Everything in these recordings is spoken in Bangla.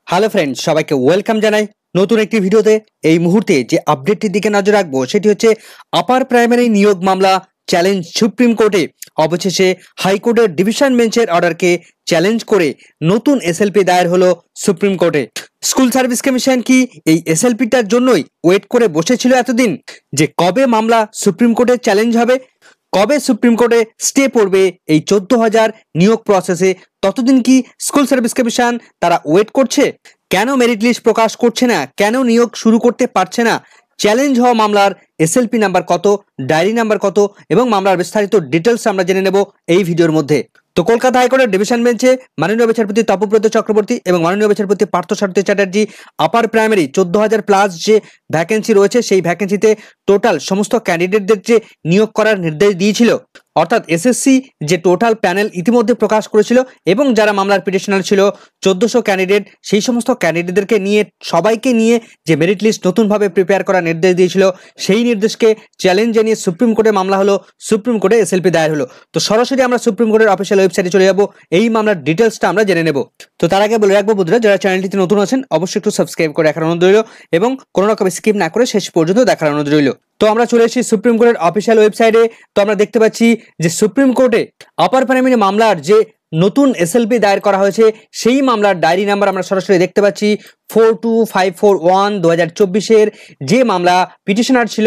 হ্যালো ফ্রেন্ডস, সবাইকে ওয়েলকাম জানাই নতুন একটি ভিডিওতে। এই মুহূর্তে যে আপডেটটির দিকে নজর রাখবো সেটি হচ্ছে আপার প্রাইমারি নিয়োগ মামলা চ্যালেঞ্জ সুপ্রিম কোর্টে। অবশেষে হাইকোর্টের ডিভিশন বেঞ্চের অর্ডারকে চ্যালেঞ্জ করে নতুন এসএলপি দায়ের হলো সুপ্রিম কোর্টে। স্কুল সার্ভিস কমিশন কি এই এসএলপিটার জন্যই ওয়েট করে বসেছিল এতদিন যে কবে মামলা সুপ্রিম কোর্টে চ্যালেঞ্জ হবে, কবে সুপ্রিম কোর্টে স্টে পড়বে এই 14,000 নিয়োগ প্রসেসে? ততদিন কি স্কুল সার্ভিস কমিশন তারা ওয়েট করছে? কেন মেরিট লিস্ট প্রকাশ করছে না? কেন নিয়োগ শুরু করতে পারছে না? চ্যালেঞ্জ হওয়া মামলার এসএলপি নাম্বার কত, ডায়েরি নাম্বার কত এবং মামলার বিস্তারিত ডিটেলস আমরা জেনে নেব এই ভিডিওর মধ্যে। তো কলকাতা হাইকোর্টের ডিভিশন বেঞ্চে মাননীয় বিচারপতি তপব্রত চক্রবর্তী এবং মাননীয় বিচারপতি Parthasarathi Chatterjee upper primary 14,000 plus যে ভ্যাকেন্সি রয়েছে সেই ভ্যাকেন্সিতে টোটাল সমস্ত ক্যান্ডিডেটদের যে নিয়োগ করার নির্দেশ দিয়েছিল, অর্থাৎ এসএসসি যে টোটাল প্যানেল ইতিমধ্যে প্রকাশ করেছিল এবং যারা মামলার পিটিশনার ছিল 1400 ক্যান্ডিডেট, সেই সমস্ত ক্যান্ডিডেটদেরকে নিয়ে সবাইকে নিয়ে যে মেরিট লিস্ট নতুনভাবে প্রিপেয়ার করার নির্দেশ দিয়েছিল সেই নির্দেশকে চ্যালেঞ্জ জানিয়ে সুপ্রিম কোর্টে মামলা হলো, সুপ্রিম কোর্টে এসএলপি দায়ের হলো। তো সরাসরি আমরা সুপ্রিম কোর্টের অফিসিয়াল ওয়েবসাইটে চলে যাব, এই মামলার ডিটেলসটা আমরা জেনে নেব। তো তার আগে বলে রাখবো বন্ধুরা, যারা চ্যানেলটিতে নতুন আছেন অবশ্যই একটু সাবস্ক্রাইব করে রাখার অনুরোধ রইল এবং কোনো রকম স্কিপ না করে শেষ পর্যন্ত দেখার অনুরোধ রইল। তো আমরা চলে এসেছি সুপ্রিম কোর্টের অফিসিয়াল ওয়েবসাইটে। তো আমরা দেখতে পাচ্ছি যে সুপ্রিম কোর্টে আপার প্রাইমারি মামলার যে নতুন এসএলপি দায়ের করা হয়েছে সেই মামলার ডায়েরি নাম্বার আমরা সরাসরি দেখতে পাচ্ছি 42541 2024-এর। যে মামলা পিটিশনার ছিল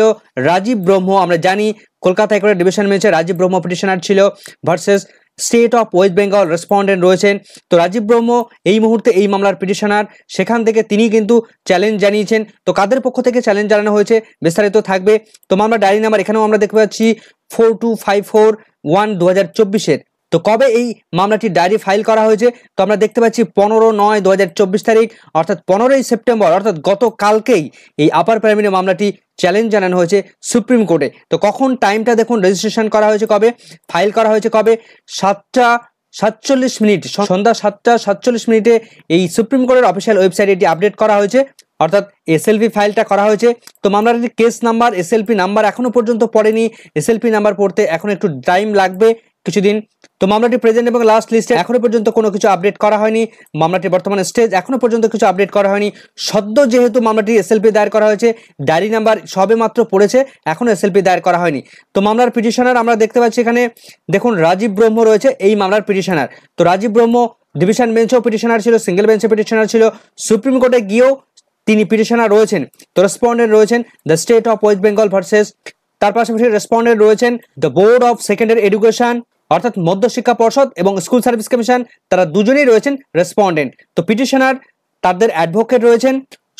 রাজীব ব্রহ্ম, আমরা জানি কলকাতা হাইকোর্টের ডিভিশন বেঞ্চে রাজীব ব্রহ্ম পিটিশনার ছিল versus state of West Bengal respondent রয়েছেন। তো রাজীব ব্রহ্ম এই মুহূর্তে এই মামলার পিটিশনার, সেখান থেকে তিনি কিন্তু চ্যালেঞ্জ জানিয়েছেন। তো কাদের পক্ষ থেকে চ্যালেঞ্জ জানানো হয়েছে বিস্তারিত থাকবে। তো মামলার ডায়েরি নাম্বার এখানেও আমরা দেখতে পাচ্ছি 42541 2024-এর। তো কবে এই মামলাটির ডায়েরি ফাইল করা হয়েছে? তো আমরা দেখতে পাচ্ছি 15/9/2024 তারিখ, অর্থাৎ 15ই সেপ্টেম্বর, অর্থাৎ গতকালকেই এই আপার প্রাইমারি মামলাটি চ্যালেঞ্জ জানানো হয়েছে সুপ্রিম কোর্টে। তো কখন টাইমটা দেখুন, রেজিস্ট্রেশন করা হয়েছে কবে, ফাইল করা হয়েছে কবে, 7:47 সন্ধ্যা 7:47 এই সুপ্রিম কোর্টের অফিসিয়াল ওয়েবসাইটে এটি আপডেট করা হয়েছে, অর্থাৎ এসএলপি ফাইলটা করা হয়েছে। তো মামলাটির কেস নাম্বার, এসএলপি নাম্বার এখনো পর্যন্ত পড়েনি। এসএলপি নাম্বার পড়তে এখন একটু টাইম লাগবে, কিছুদিন। তো মামলাটি প্রেজেন্ট এবং লাস্ট লিস্টে এখনো পর্যন্ত কোনো কিছু আপডেট করা হয়নি। মামলাটির বর্তমানে স্টেজ এখনো পর্যন্ত কিছু আপডেট করা হয়নি। সদ্য যেহেতু মামলাটি এসএলপি দায়ের করা হয়েছে, ডায়েরি নাম্বার সবে মাত্র পড়েছে, এখনো এসএলপি দায়ের করা হয়নি। তো মামলার পিটিশনার আমরা দেখতে পাচ্ছি এখানে দেখুন রাজীব ব্রহ্ম রয়েছে এই মামলার পিটিশনার। তো রাজীব ব্রহ্ম ডিভিশন বেঞ্চেও পিটিশনার ছিল, সিঙ্গেল বেঞ্চে পিটিশনার ছিল, সুপ্রিম কোর্টে গিয়েও তিনি পিটিশনার রয়েছেন। তো রেসপন্ডেন্ট রয়েছেন the state of West Bengal versus, তার পাশাপাশি রেসপন্ডেন্ট রয়েছেন the board of secondary education, অর্থাৎ মধ্যশিক্ষা পর্ষদ এবং স্কুল সার্ভিস কমিশন, তারা দুজনেই রয়েছেন রেসপন্ডেন্ট। তো পিটিশনার তাদের অ্যাডভোকেট রয়েছেন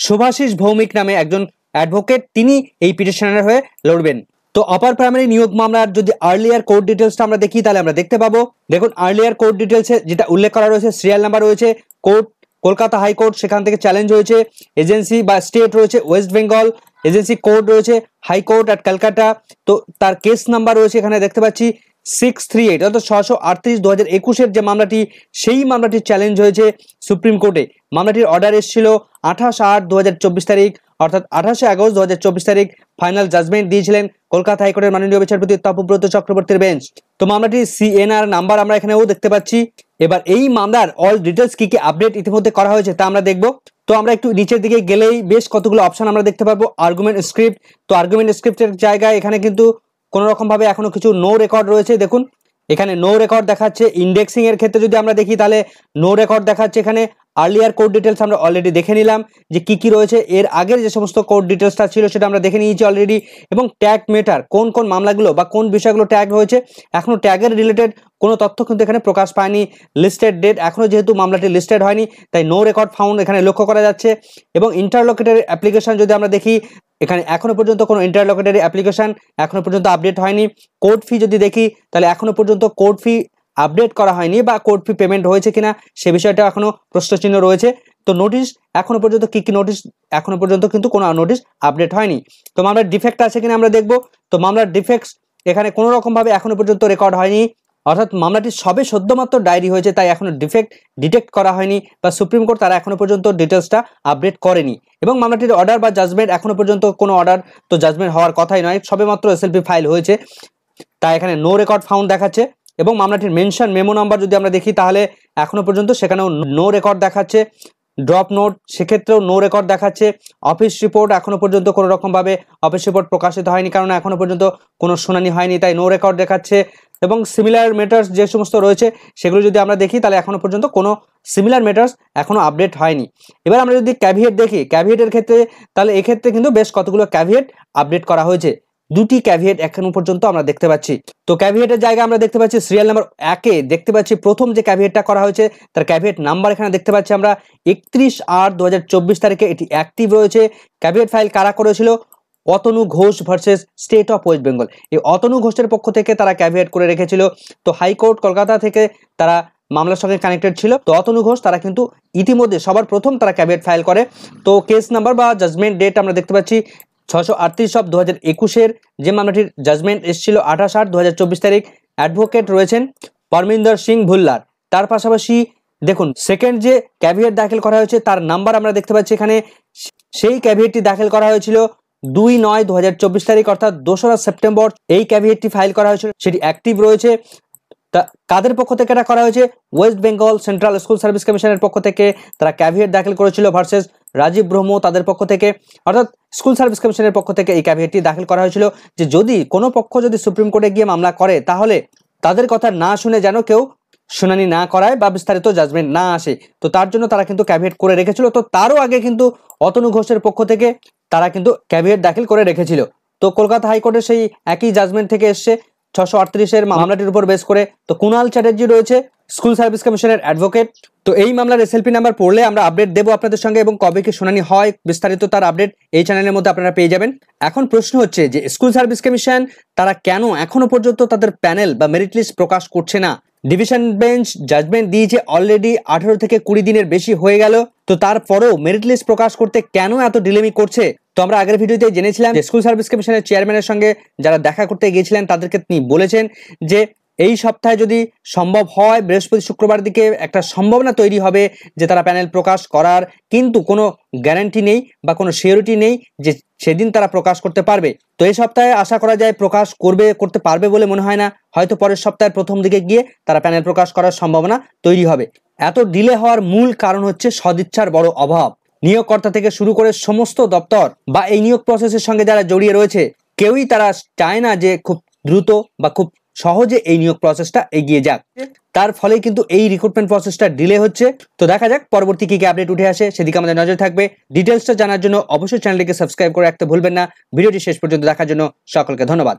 শুভাশিস ভৌমিক নামে একজন অ্যাডভোকেট, তিনি এই পিটিশনারের হয়ে লড়বেন। তো আপার প্রাইমারি নিয়োগ মামলার যদি আর্লিয়ার কোর্ট ডিটেলসটা আমরা দেখি তাহলে আমরা দেখতে পাবো, দেখুন আর্লিয়ার কোর্ট ডিটেলসে যেটা উল্লেখ করা রয়েছে, সিরিয়াল নাম্বার রয়েছে কোর্ট কলকাতা হাইকোর্ট, সেখান থেকে চ্যালেঞ্জ হয়েছে এজেন্সি বা স্টেট রয়েছে ওয়েস্ট বেঙ্গল, এজেন্সি কোর্ট রয়েছে হাইকোর্ট অ্যাট কলকাতা। তো তার কেস নাম্বার রয়েছে এখানে দেখতে পাচ্ছি 638, অর্থাৎ 638 2021-এর যে মামলাটি, সেই মামলাটির চ্যালেঞ্জ হয়েছে সুপ্রিম কোর্টে। মামলাটির অর্ডার এসেছিল 28/8/2024 তারিখ, অর্থাৎ 28 আগস্ট 2024 তারিখ ফাইনাল জাজমেন্ট দিয়েছিলেন কলকাতা হাইকোর্টের মাননীয় বিচারপতি তপব্রত চক্রবর্তীর বেঞ্চ। তো মামলাটির সিএনআর নাম্বার আমরা এখানেও দেখতে পাচ্ছি। এবার এই মামলার অল ডিটেলস কি কি আপডেট ইতিমধ্যে করা হয়েছে তা আমরা দেখব। তো আমরা একটু নিচের দিকে গেলেই বেশ কতগুলো অপশন আমরা দেখতে পারবো। আর্গুমেন্ট স্ক্রিপ্ট, তো আর্গুমেন্ট স্ক্রিপ্টের জায়গায় এখানে কিন্তু কোনো রকম ভাবে এখনো কিছু নো রেকর্ড রয়েছে। দেখুন এখানে নো রেকর্ড দেখাচ্ছে। ইন্ডেক্সিং এর ক্ষেত্রে যদি আমরা দেখি তাহলে নো রেকর্ড দেখাচ্ছে। এখানে আর্লিয়ার কোর্ট ডিটেলস আমরা অলরেডি দেখে নিলাম যে কি কি রয়েছে, এর আগের যে সমস্ত কোর্ট ডিটেলসটা ছিল সেটা আমরা দেখে নিয়েছি অলরেডি। এবং ট্যাগ মেটার, কোন কোন মামলাগুলো বা কোন বিষয়গুলো ট্যাগ হয়েছে, এখনো ট্যাগের রিলেটেড কোনো তথ্য কিন্তু এখানে প্রকাশ পায়নি। লিস্টেড ডেট এখনো যেহেতু মামলাটি লিস্টেড হয়নি, তাই নো রেকর্ড ফাউন্ড এখানে লক্ষ্য করা যাচ্ছে। এবং ইন্টারলকেটরি অ্যাপ্লিকেশন যদি আমরা দেখি, এখানে এখনো পর্যন্ত কোনো ইন্টারলকেটরি অ্যাপ্লিকেশন এখনো পর্যন্ত আপডেট হয়নি। কোর্ট ফি যদি দেখি তাহলে এখনো পর্যন্ত কোর্ট ফি আপডেট করা হয়নি বা কোর্ট ফি পেমেন্ট হয়েছে কিনা সে বিষয়টা এখনো প্রশ্নচিহ্ন রয়েছে। তো নোটিশ এখনো পর্যন্ত কি কি নোটিশ, এখনো পর্যন্ত কিন্তু কোনো নোটিশ আপডেট হয়নি। তো মামলার ডিফেক্ট আছে কিনা আমরা দেখব। তো মামলার ডিফেক্টস এখানে কোনো রকম ভাবে এখনো পর্যন্ত রেকর্ড হয়নি, অর্থাৎ মামলাটি সবে সদ্যমাত্র ডায়েরি হয়েছে, তাই এখনো ডিফেক্ট ডিটেক্ট করা হয়নি বা সুপ্রিম কোর্ট তারা এখনো পর্যন্ত ডিটেলসটা আপডেট করেনি। এবং মামলাটির অর্ডার বা জাজমেন্ট এখনো পর্যন্ত কোনো অর্ডার তো জাজমেন্ট হওয়ার কথাই নয়, সবেমাত্র এসএলপি ফাইল হয়েছে, তাই এখানে নো রেকর্ড ফাউন্ড দেখাচ্ছে। এবং মামলাটির মেনশন মেমো নাম্বার যদি আমরা দেখি তাহলে এখনো পর্যন্ত সেখানেও নো রেকর্ড দেখাচ্ছে। ড্রপ নোট সেক্ষেত্রেও নো রেকর্ড দেখাচ্ছে। অফিস রিপোর্ট এখনো পর্যন্ত কোনো রকমভাবে অফিস রিপোর্ট প্রকাশিত হয়নি, কারণ এখনো পর্যন্ত কোনো শুনানি হয়নি, তাই নো রেকর্ড দেখাচ্ছে। এবং সিমিলার ম্যাটার্স যে সমস্ত রয়েছে সেগুলো যদি আমরা দেখি তাহলে এখনো পর্যন্ত কোনো সিমিলার ম্যাটার্স এখনো আপডেট হয়নি। এবার আমরা যদি ক্যাভিয়েট দেখি, ক্যাভিয়েটের ক্ষেত্রে তাহলে এক্ষেত্রে কিন্তু বেশ কতগুলো ক্যাভিয়েট আপডেট করা হয়েছে। দুটি ক্যাভিয়েট এখনো পর্যন্ত আমরা দেখতে পাচ্ছি। তো ক্যাভিয়েটের জায়গায় আমরা দেখতে পাচ্ছি সিরিয়াল নাম্বার 1-এ দেখতে পাচ্ছি প্রথম যে ক্যাভিয়েটটা করা হয়েছে তার ক্যাভিয়েট নাম্বার এখানে দেখতে পাচ্ছি আমরা 31/8/2024 তারিখে এটি অ্যাক্টিভ রয়েছে। ক্যাভিয়েট ফাইল কারা করেছিল? Atanu Ghosh versus state of West Bengal. এই অতনু ঘোষের পক্ষ থেকে তারা ক্যাভিয়েট করে রেখেছিল। তো হাইকোর্ট কলকাতা থেকে তারা মামলার সঙ্গে কানেক্টেড ছিল। তো অতনু ঘোষ তারা কিন্তু ইতিমধ্যে সবার প্রথম তারা ক্যাভিয়েট ফাইল করে। তো কেস নাম্বার বা জাজমেন্ট ডেট আমরা দেখতে পাচ্ছি 638/2021 যে মামলাটির জাজমেন্ট এসেছিল 28/8/2024 তারিখ। অ্যাডভোকেট রয়েছেন পরমিন্দর সিং ভুল্লার। তার পাশাপাশি দেখুন সেকেন্ড যে ক্যাভিয়েট দাখিল করা হয়েছে তার নাম্বার আমরা দেখতে পাচ্ছি এখানে। সেই ক্যাভিয়েটটি দাখিল করা হয়েছিল 2/9/2024 তারিখ, অর্থাৎ 2রা সেপ্টেম্বর এই ক্যাভিয়েটটি ফাইল করা হয়েছিল, সেটি অ্যাক্টিভ রয়েছে। তা কাদের পক্ষ থেকে এটা করা হয়েছে? West Bengal central school service কমিশনের পক্ষ থেকে তারা ক্যাভিয়েট দাখিল করেছিল ভার্সেস রাজীব ব্রহ্ম তাদের পক্ষ থেকে, অর্থাৎ স্কুল সার্ভিস কমিশনের পক্ষ থেকে এই ক্যাভিয়েটটি দাখিল করা হয়েছিল যে যদি কোনো পক্ষ যদি সুপ্রিম কোর্টে গিয়ে মামলা করে তাহলে তাদের কথা না শুনে যেন কেউ শুনানি না করায় বা বিস্তারিত জাজমেন্ট না আসে। তো তার জন্য তারা কিন্তু ক্যাভিয়েট করে রেখেছিল। তো তারও আগে কিন্তু অতনু ঘোষের পক্ষ থেকে তারা কিন্তু ক্যাভিয়েট দাখিল করে রেখেছিল। তো কলকাতা হাইকোর্টের সেই একই জাজমেন্ট থেকে এসছে 638-এর মামলাটির উপর বেস করে। তো কুণাল চ্যাটার্জি রয়েছে স্কুল সার্ভিস কমিশনের অ্যাডভোকেট। তো এই মামলার এসএলপি নাম্বার পড়লে আমরা আপডেট দেবো আপনাদের সঙ্গে, এবং কবে কি শুনানি হয় বিস্তারিত তার আপডেট এই চ্যানেলের মধ্যে আপনারা পেয়ে যাবেন। এখন প্রশ্ন হচ্ছে যে স্কুল সার্ভিস কমিশন তারা কেন এখনো পর্যন্ত তাদের প্যানেল বা মেরিট লিস্ট প্রকাশ করছে না? ডিভিশন বেঞ্চ জাজমেন্ট দিয়েছে অলরেডি 18 থেকে 20 দিনের বেশি হয়ে গেল। তো তারপরেও মেরিট লিস্ট প্রকাশ করতে কেন এত ডিলেমি করছে? তো আমরা আগের ভিডিওতে জেনেছিলাম যে স্কুল সার্ভিস কমিশনের চেয়ারম্যানের সঙ্গে যারা দেখা করতে গিয়েছিলেন তাদেরকে তিনি বলেছেন যে এই সপ্তাহে যদি সম্ভব হয় বৃহস্পতি শুক্রবার দিকে একটা সম্ভাবনা তৈরি হবে যে তারা প্যানেল প্রকাশ করার, কিন্তু কোনো গ্যারান্টি নেই বা কোনো সিওরিটি নেই যে সেদিন তারা প্রকাশ করতে পারবে। তো এই সপ্তাহে আশা করা যায় প্রকাশ করতে পারবে বলে মনে হয় না, হয়তো পরের সপ্তাহের প্রথম দিকে গিয়ে তারা প্যানেল প্রকাশ করার সম্ভাবনা তৈরি হবে। এত ডিলে হওয়ার মূল কারণ হচ্ছে সদিচ্ছার বড় অভাব। নিয়োগকর্তা থেকে শুরু করে সমস্ত দপ্তর বা এই নিয়োগ প্রসেসের সঙ্গে যারা জড়িয়ে রয়েছে কেউই তারা চায় না যে খুব দ্রুত বা খুব সহজে এই নিয়োগ প্রসেসটা এগিয়ে যাক। তার ফলে কিন্তু এই রিক্রুটমেন্ট প্রসেসটা ডিলে হচ্ছে। তো দেখা যাক পরবর্তী কি আপডেট উঠে আসে, সেদিকে আমাদের নজর থাকবে। ডিটেলসটা জানার জন্য অবশ্যই চ্যানেলটিকে সাবস্ক্রাইব করে রাখতে ভুলবেন না। ভিডিওটি শেষ পর্যন্ত দেখার জন্য সকলকে ধন্যবাদ।